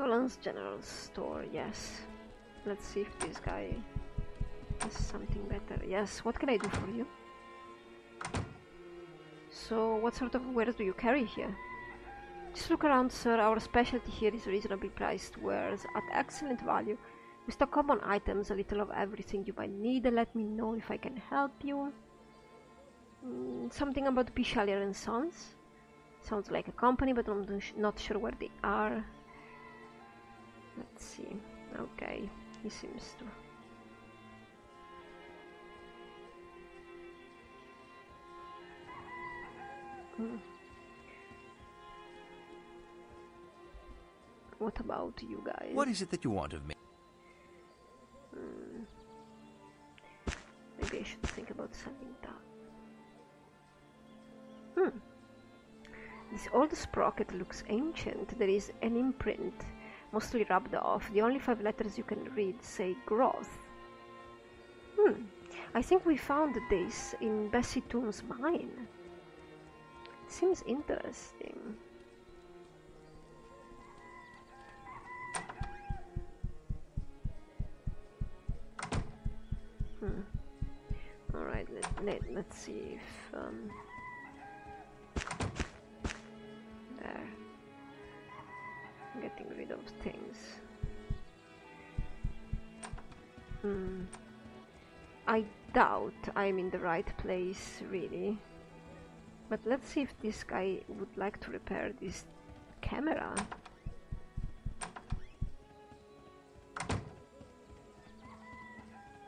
Dolan's General Store, yes. Let's see if this guy has something better. Yes, what can I do for you? So, what sort of wares do you carry here? Just look around, sir. Our specialty here is reasonably priced wares at excellent value. We stock common items, a little of everything you might need. Let me know if I can help you. Something about Pichalier and Sons? Sounds like a company, but I'm not sure where they are. Let's see. Okay, he seems to... What about you guys? What is it that you want of me? Maybe I should think about selling that. This old sprocket looks ancient. There is an imprint, mostly rubbed off. The only 5 letters you can read say growth. I think we found this in Bessie Toon's mine. Seems interesting. Alright, let's see if... there. Getting rid of things. I doubt I'm in the right place, really. But let's see if this guy would like to repair this camera.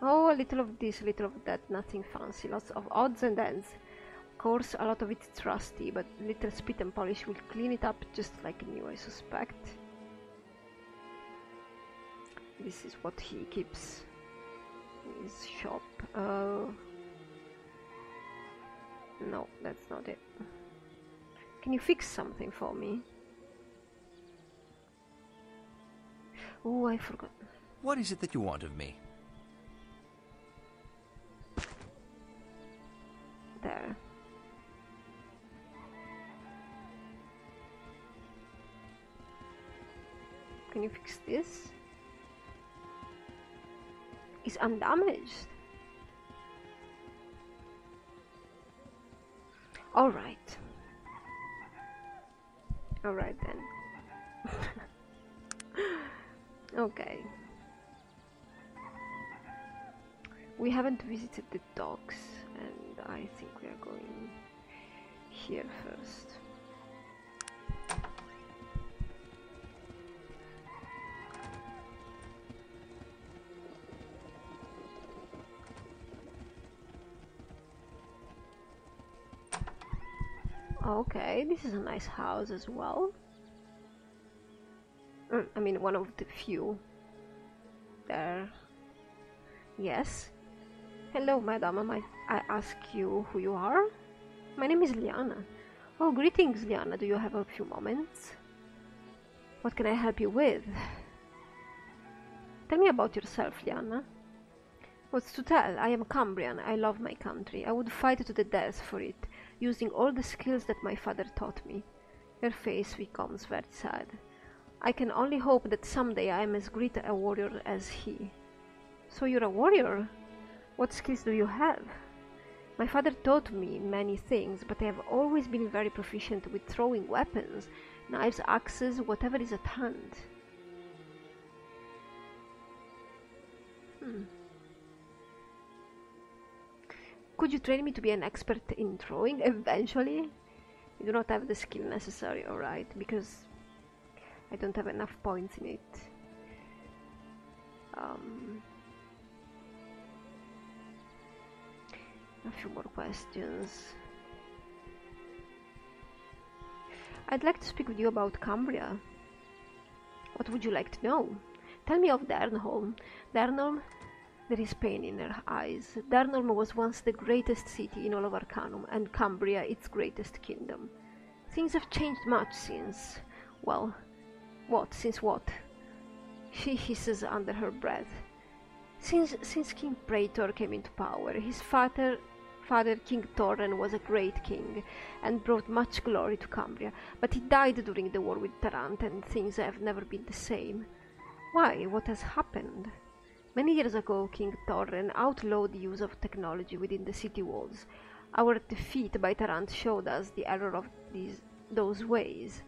Oh, a little of this, a little of that, nothing fancy. Lots of odds and ends. Of course, a lot of it's rusty, but little spit and polish will clean it up just like new, I suspect. This is what he keeps in his shop. No, that's not it. Can you fix something for me? Oh, I forgot. What is it that you want of me? There. Can you fix this? It's undamaged. Alright. Alright then. Okay. We haven't visited the docks, and I think we are going here first. Okay, this is a nice house as well. I mean, one of the few. There. Yes. Hello, madam. Might I ask you who you are? My name is Liana. Oh, greetings, Liana. Do you have a few moments? What can I help you with? Tell me about yourself, Liana. What's to tell? I am Cambrian. I love my country. I would fight to the death for it, using all the skills that my father taught me. Her face becomes very sad. I can only hope that someday I am as great a warrior as he. So you're a warrior? What skills do you have? My father taught me many things, but I have always been very proficient with throwing weapons, knives, axes, whatever is at hand. Could you train me to be an expert in throwing eventually? You do not have the skill necessary, alright, because I don't have enough points in it. A few more questions. I'd like to speak with you about Cambria. What would you like to know? Tell me of Darnholm. Darnholm? There is pain in her eyes. Darnholm was once the greatest city in all of Arcanum, and Cambria its greatest kingdom. Things have changed much since... well... what? Since what? She hisses under her breath. Since King Praetor came into power, his father father, King Tarant, was a great king and brought much glory to Cambria, but he died during the war with Tarant, and things have never been the same. Why? What has happened? Many years ago, King Tarant outlawed the use of technology within the city walls. Our defeat by Tarant showed us the error of those ways.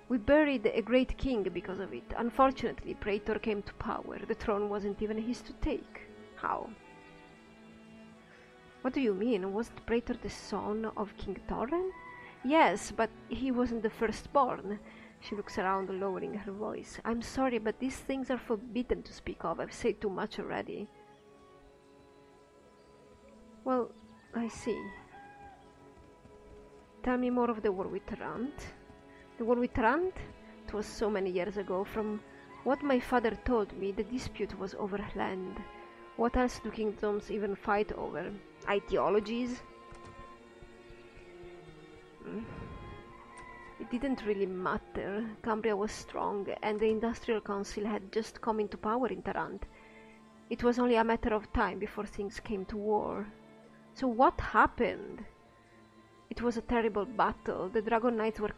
We buried a great king because of it. Unfortunately, Praetor came to power. The throne wasn't even his to take. How? What do you mean? Wasn't Praetor the son of King Tarant? Yes, but he wasn't the firstborn. She looks around, lowering her voice. I'm sorry, but these things are forbidden to speak of. I've said too much already. Well, I see. Tell me more of the war with Tarant. The war with Tarant? It was so many years ago. From what my father told me, the dispute was over land. What else do kingdoms even fight over? Ideologies? It didn't really matter. Cambria was strong, and the Industrial Council had just come into power in Tarant. It was only a matter of time before things came to war. So what happened? It was a terrible battle. The Dragon Knights were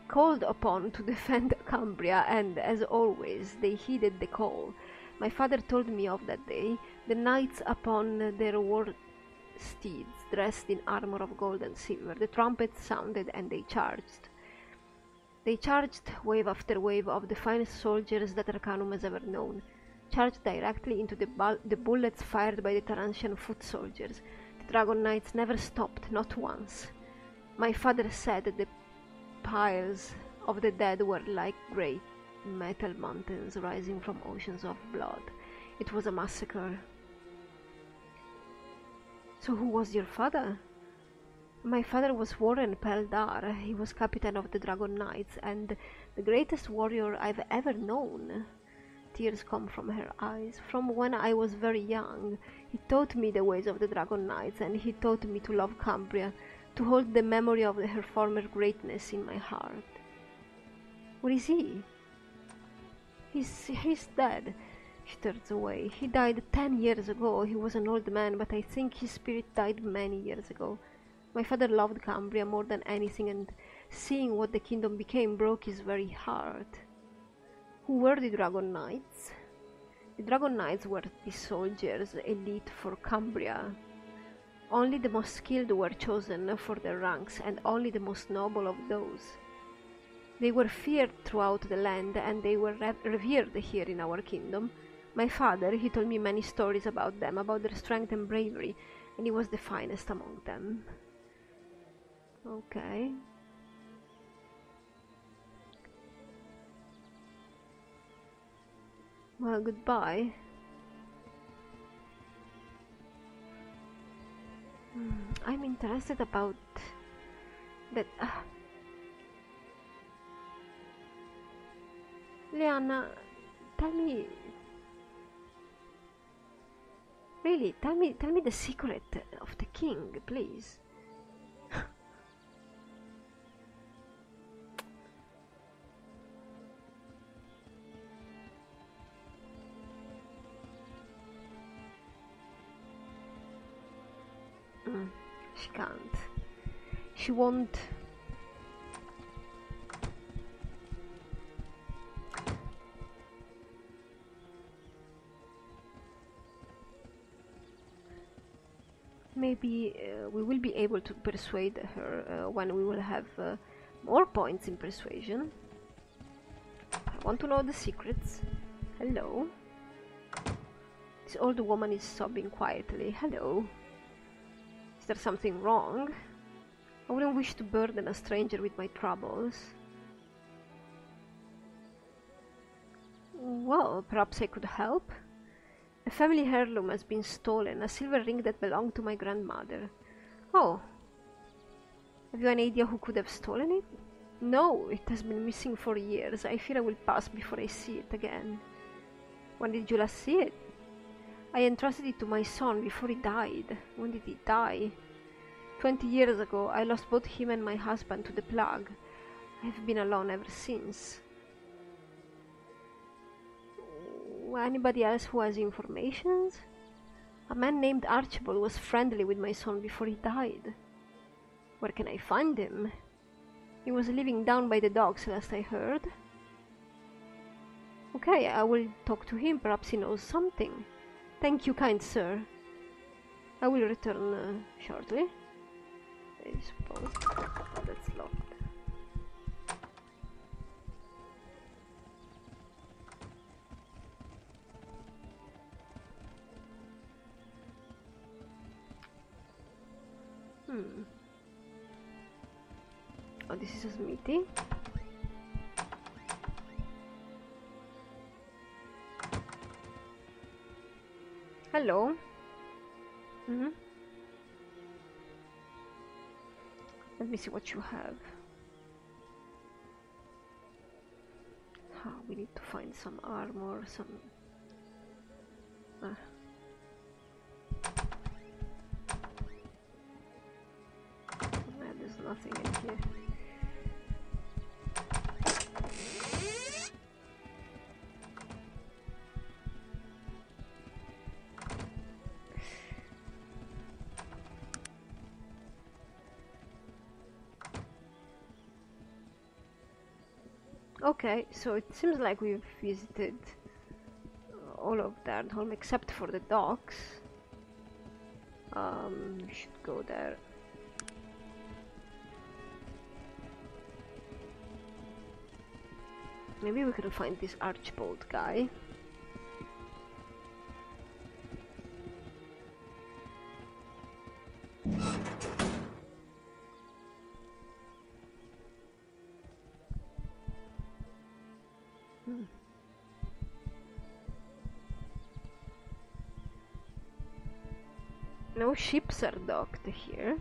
called upon to defend Cambria, and as always, they heeded the call. My father told me of that day. The knights upon their war steeds, dressed in armor of gold and silver. The trumpets sounded and they charged. They charged wave after wave of the finest soldiers that Arcanum has ever known. Charged directly into the bullets fired by the Tarantian foot soldiers. The Dragon Knights never stopped, not once. My father said that the piles of the dead were like great metal mountains rising from oceans of blood. It was a massacre. So who was your father? My father was Warren Peldar. He was captain of the Dragon Knights and the greatest warrior I've ever known. Tears come from her eyes. From when I was very young, he taught me the ways of the Dragon Knights, and he taught me to love Cambria, to hold the memory of her former greatness in my heart. Where is he? He's dead. She turns away. He died 10 years ago. He was an old man, but I think his spirit died many years ago. My father loved Cambria more than anything, and seeing what the kingdom became broke his very heart. Who were the Dragon Knights? The Dragon Knights were the soldiers' elite for Cambria. Only the most skilled were chosen for their ranks, and only the most noble of those. They were feared throughout the land, and they were revered here in our kingdom. My father, he told me many stories about them, about their strength and bravery, and he was the finest among them. Okay. Well, goodbye. I'm interested about that. Leanna, tell me. Really, tell me the secret of the king, please. She can't. She won't. Maybe we will be able to persuade her when we will have more points in persuasion. I want to know the secrets. Hello. This old woman is sobbing quietly. Hello. Is there something wrong? I wouldn't wish to burden a stranger with my troubles. Well, perhaps I could help. A family heirloom has been stolen, a silver ring that belonged to my grandmother. Oh. Have you any idea who could have stolen it? No, it has been missing for years. I fear I will pass before I see it again. When did you last see it? I entrusted it to my son before he died. When did he die? 20 years ago. I lost both him and my husband to the plague. I've been alone ever since. Anybody else who has information? A man named Archibald was friendly with my son before he died. Where can I find him? He was living down by the docks, last I heard. Okay, I will talk to him, perhaps he knows something. Thank you, kind sir. I will return shortly. I suppose. Oh, that's locked. Oh, this is a smithy. Hello. Let me see what you have. We need to find some armor, some... There's nothing in here. Okay, so it seems like we've visited all of Darnholm except for the docks. We should go there. Maybe we can find this Archibald guy. No ships are docked here.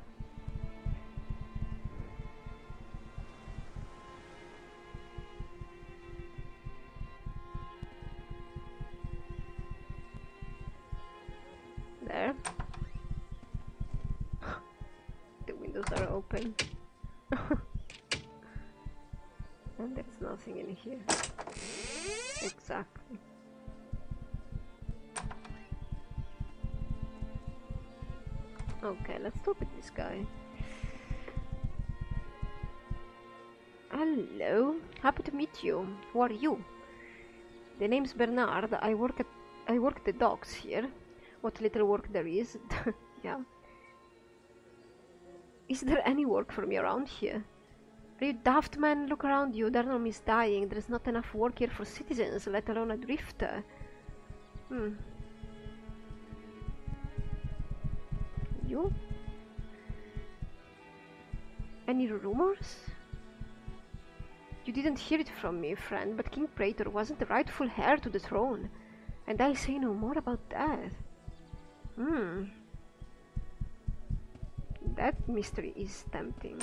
There. The windows are open. And there's nothing in here. Exactly. Okay, let's talk with this guy. Hello, happy to meet you. Who are you? The name's Bernard. I work at the docks here. What little work there is. Yeah. Is there any work for me around here? Are you daft, man? Look around you. Darnholm is dying. There's not enough work here for citizens, let alone a drifter. You? Any rumors? You didn't hear it from me, friend, but King Praetor wasn't the rightful heir to the throne, and I'll say no more about that. That mystery is tempting.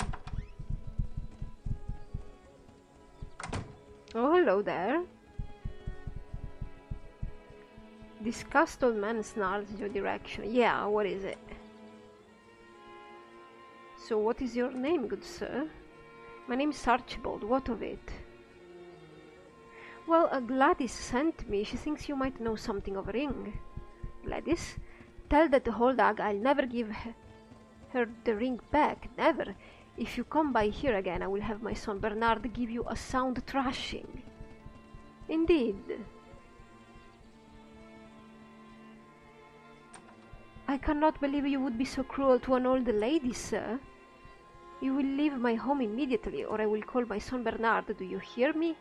Oh, hello there. Disgust, old man snarls in your direction. Yeah, what is it? So what is your name, good sir? My name is Archibald. What of it? Well, Gladys sent me. She thinks you might know something of a ring. Gladys? Tell that old hag I'll never give her the ring back. Never. If you come by here again, I will have my son Bernard give you a sound thrashing. Indeed. I cannot believe you would be so cruel to an old lady, sir. You will leave my home immediately, or I will call my son Bernard. Do you hear me?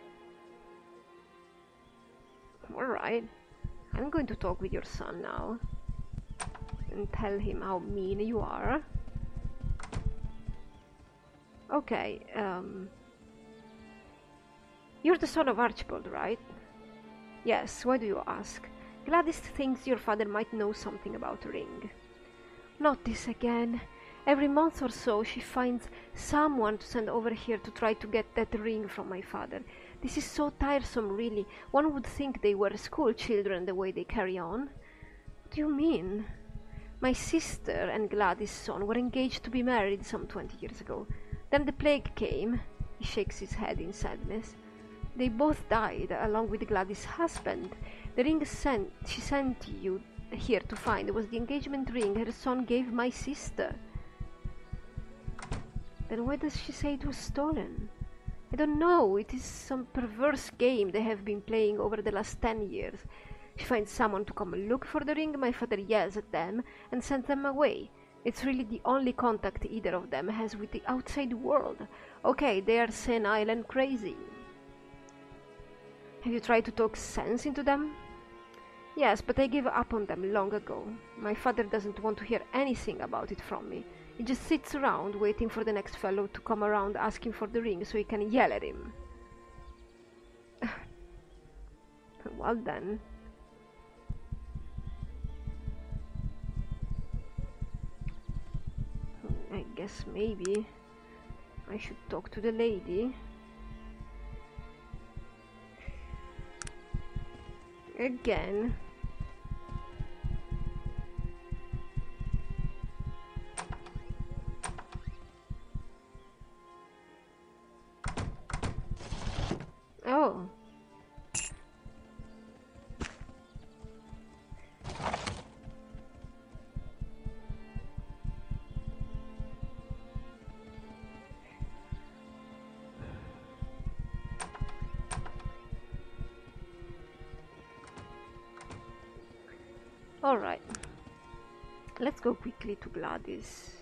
Alright. I'm going to talk with your son now. And tell him how mean you are. Okay, you're the son of Archibald, right? Yes, why do you ask? Gladys thinks your father might know something about a ring. Not this again. Every month or so she finds someone to send over here to try to get that ring from my father. This is so tiresome, really. One would think they were school children the way they carry on. What do you mean? My sister and Gladys' son were engaged to be married some 20 years ago. Then the plague came. He shakes his head in sadness. They both died, along with Gladys' husband. The ring she sent you here to find was the engagement ring her son gave my sister. Then why does she say it was stolen? I don't know, it is some perverse game they have been playing over the last 10 years. She finds someone to come look for the ring, my father yells at them and sends them away. It's really the only contact either of them has with the outside world. Okay, they are senile and crazy. Have you tried to talk sense into them? Yes, but I gave up on them long ago. My father doesn't want to hear anything about it from me. He just sits around waiting for the next fellow to come around asking for the ring so he can yell at him. Well then. I guess maybe I should talk to the lady. Again. Oh. Alright. Let's go quickly to Gladys.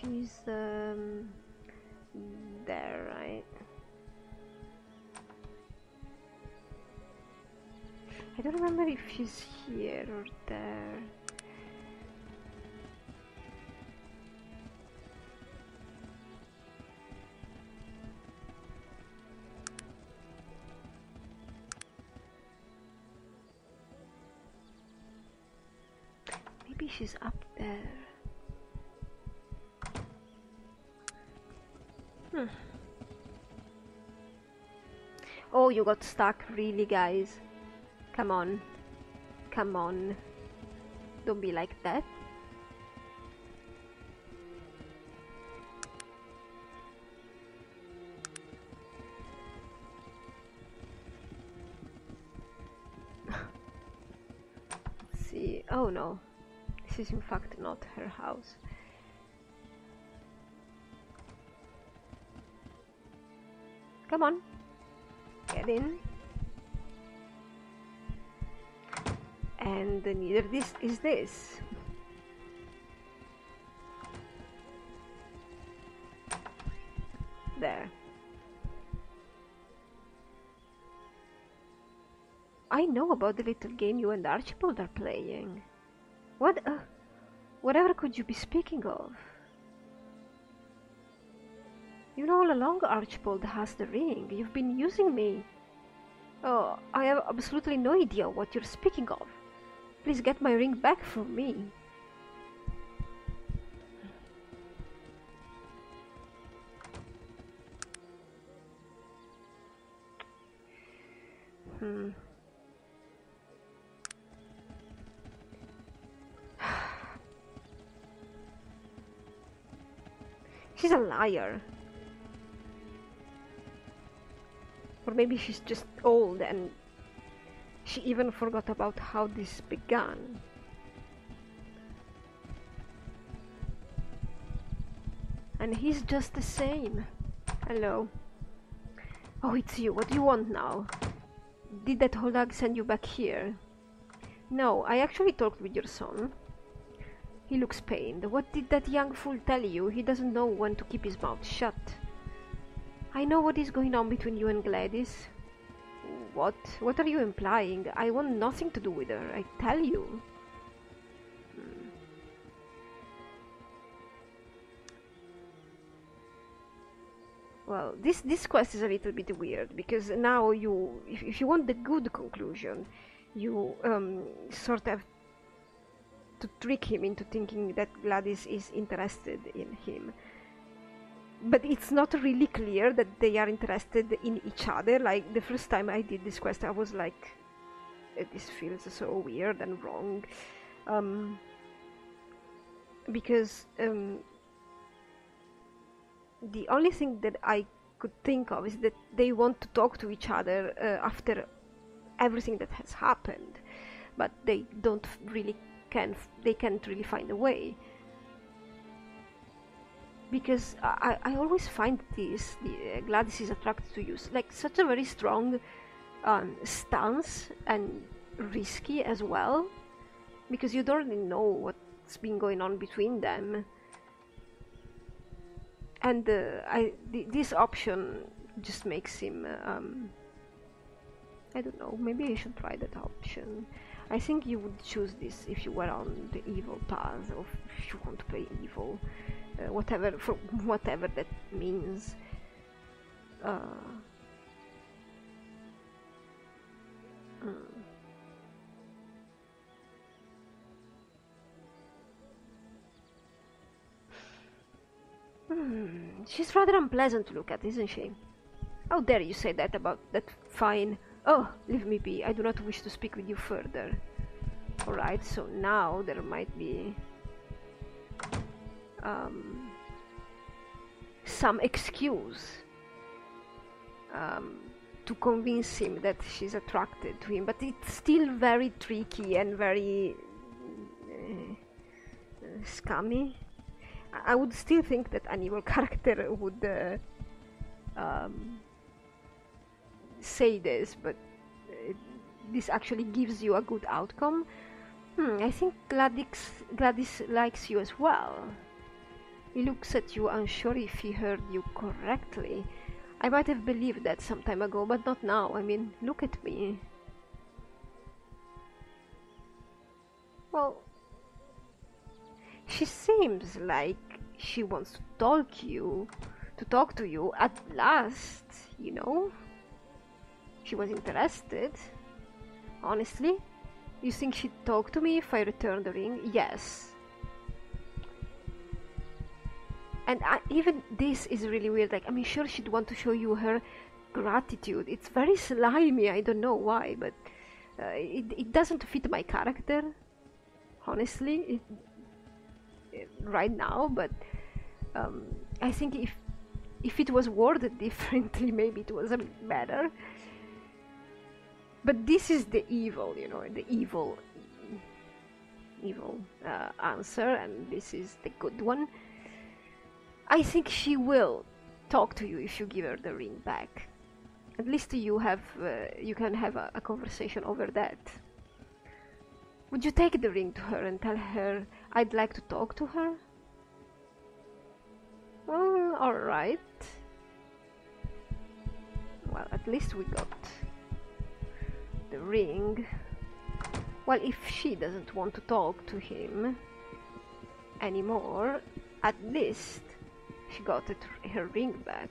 She's there, right? I don't remember if she's here or there. Maybe she's up there. Oh, you got stuck, really, guys? Come on. Come on. Don't be like that. Let's see. Oh no. This is in fact not her house. Come on. Get in. And neither this is this. There. I know about the little game you and Archibald are playing. Whatever could you be speaking of? You know, all along Archibald has the ring. You've been using me. Oh, I have absolutely no idea what you're speaking of. Please get my ring back from me. She's a liar. Or maybe she's just old and she even forgot about how this began. And he's just the same. Hello. Oh, it's you. What do you want now? Did that holag send you back here? No, I actually talked with your son. He looks pained. What did that young fool tell you? He doesn't know when to keep his mouth shut. I know what is going on between you and Gladys. What? What are you implying? I want nothing to do with her, I tell you. Well, this quest is a little bit weird, because now if you want the good conclusion, you sort of to trick him into thinking that Gladys is interested in him. But it's not really clear that they are interested in each other. Like, the first time I did this quest, I was like, this feels so weird and wrong. Because the only thing that I could think of is that they want to talk to each other after everything that has happened, but they don't really they can't really find a way. Because I always find this, Gladys is attracted to you, like such a very strong stance, and risky as well, because you don't really know what's been going on between them. And this option just makes him, I don't know, maybe I should try that option. I think you would choose this if you were on the evil path, or if you want to play evil. Whatever that means. She's rather unpleasant to look at, isn't she? How dare you say that about that fine... Oh, leave me be. I do not wish to speak with you further. Alright, so now there might be... some excuse to convince him that she's attracted to him, but it's still very tricky and very scummy. I would still think that an evil character would say this, but this actually gives you a good outcome. I think Gladys likes you as well. He looks at you, unsure if he heard you correctly. I might have believed that some time ago, but not now. I mean, look at me. Well, she seems like she wants to talk to you at last, you know? She was interested. Honestly? You think she'd talk to me if I returned the ring? Yes. And even this is really weird. Like, I mean, sure, she'd want to show you her gratitude. It's very slimy. I don't know why, but it doesn't fit my character, honestly, right now. But I think if it was worded differently, maybe it was better. But this is the evil, you know, the evil answer, and this is the good one. I think she will talk to you if you give her the ring back. At least you can have a conversation over that. Would you take the ring to her and tell her I'd like to talk to her? Well, alright. Well, at least we got the ring. Well, if she doesn't want to talk to him anymore, at least she got her ring back.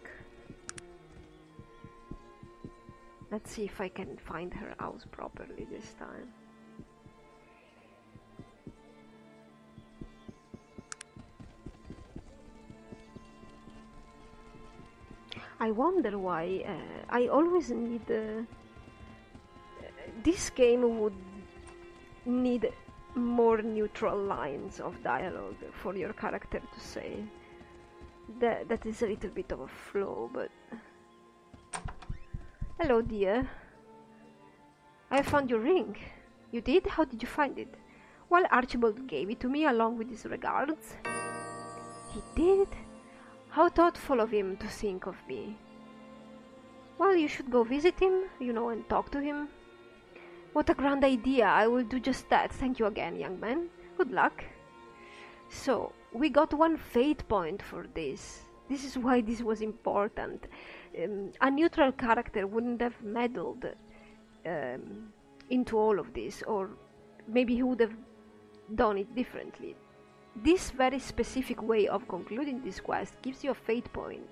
Let's see if I can find her house properly this time. I wonder why I always need... this game would need more neutral lines of dialogue for your character to say. That is a little bit of a flaw, but... Hello, dear. I found your ring. You did? How did you find it? Well, Archibald gave it to me along with his regards. He did? How thoughtful of him to think of me. Well, you should go visit him, you know, and talk to him. What a grand idea. I will do just that. Thank you again, young man. Good luck. So, we got one fate point for this. This is why this was important. A neutral character wouldn't have meddled into all of this, or maybe he would have done it differently. This very specific way of concluding this quest gives you a fate point.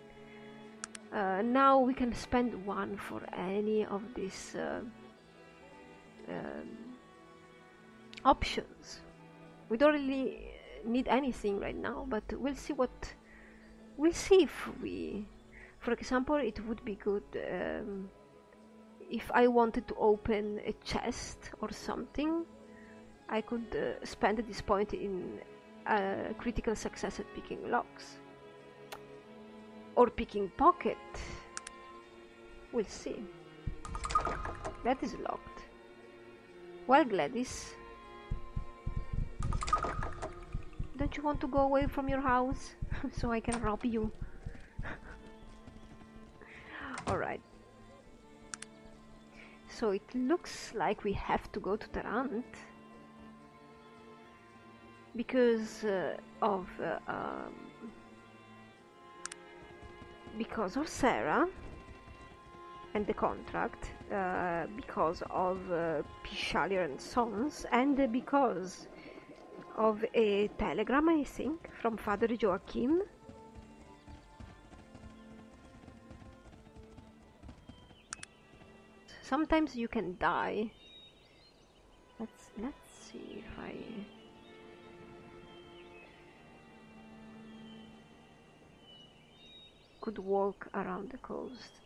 Now we can spend one for any of these options. We don't really need anything right now, but we'll see if we... For example, it would be good if I wanted to open a chest or something. I could spend this point in critical success at picking locks. Or picking pocket. We'll see. That is locked. Well, Gladys, don't you want to go away from your house so I can rob you? Alright. So it looks like we have to go to Tarant because of Sarah and the contract, because of Pishalier and Sons, and because of a telegram, I think, from Father Joachim. Sometimes you can die. Let's see if I... could walk around the coast.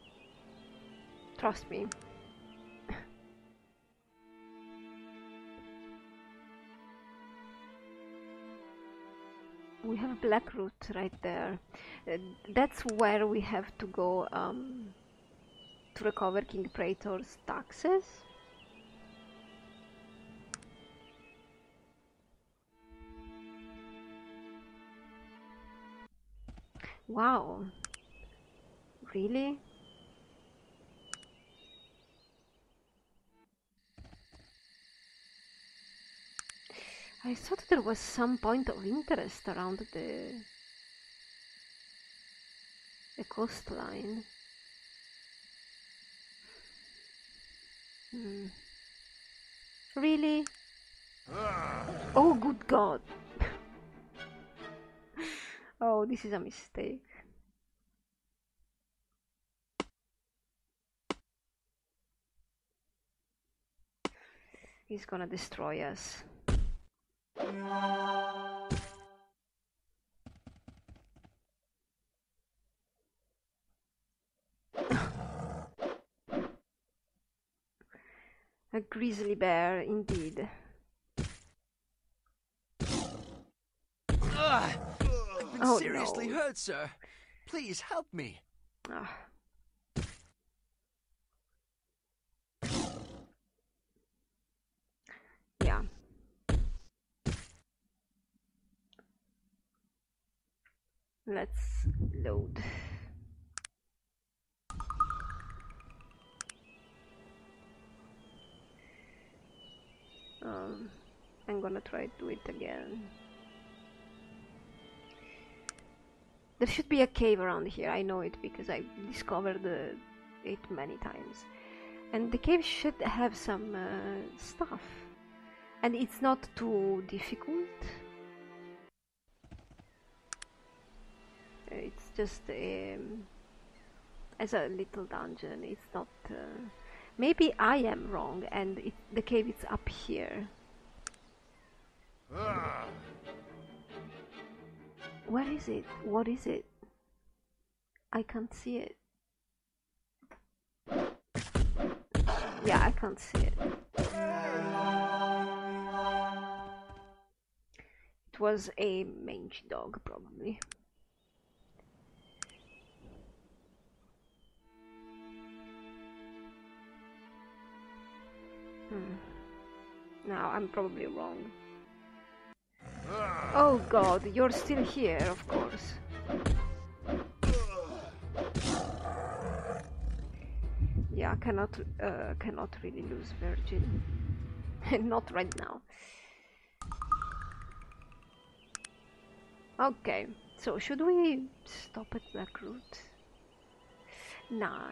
Trust me. We have a black root right there. That's where we have to go to recover King Praetor's taxes. Wow. Really? I thought there was some point of interest around the coastline. Really? Oh, good God! Oh, this is a mistake. He's gonna destroy us. A grizzly bear, indeed. I've been seriously no. hurt, sir. Please help me. Yeah. Let's load. I'm gonna try to do it again. There should be a cave around here. I know it because I discovered it many times. And the cave should have some stuff. And it's not too difficult. It's just as a little dungeon. It's not... maybe I am wrong and the cave is up here. Where is it? What is it? I can't see it. Yeah, I can't see it. It was a mangy dog, probably. Now I'm probably wrong. Oh God, you're still here, of course. Yeah, cannot really lose Virgin. Not right now. Okay, so should we stop at Blackroot? Nah.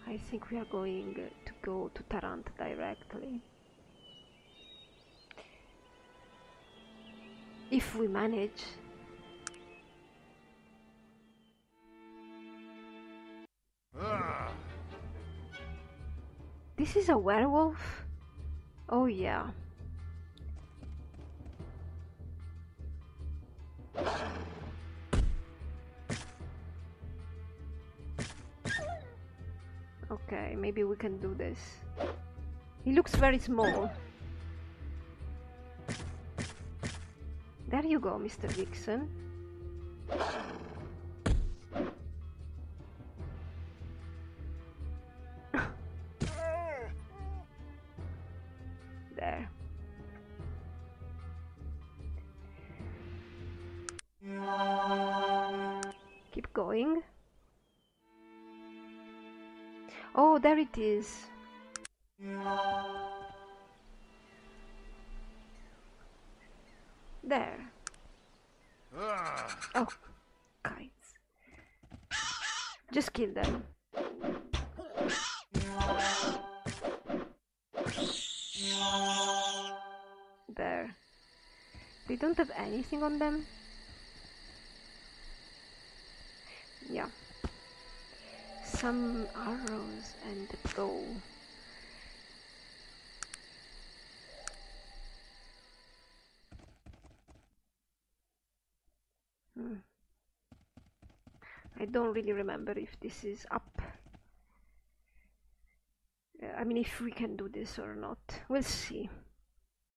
I think we are going to go to Tarant directly. If we manage. This is a werewolf? Oh yeah. Okay, maybe we can do this. He looks very small. There you go, Mr.Dixon. going. Oh, there it is. There. Oh, kites. Just kill them. There. They don't have anything on them? Yeah. Some arrows and a bow. I don't really remember if this is up. I mean, if we can do this or not. We'll see.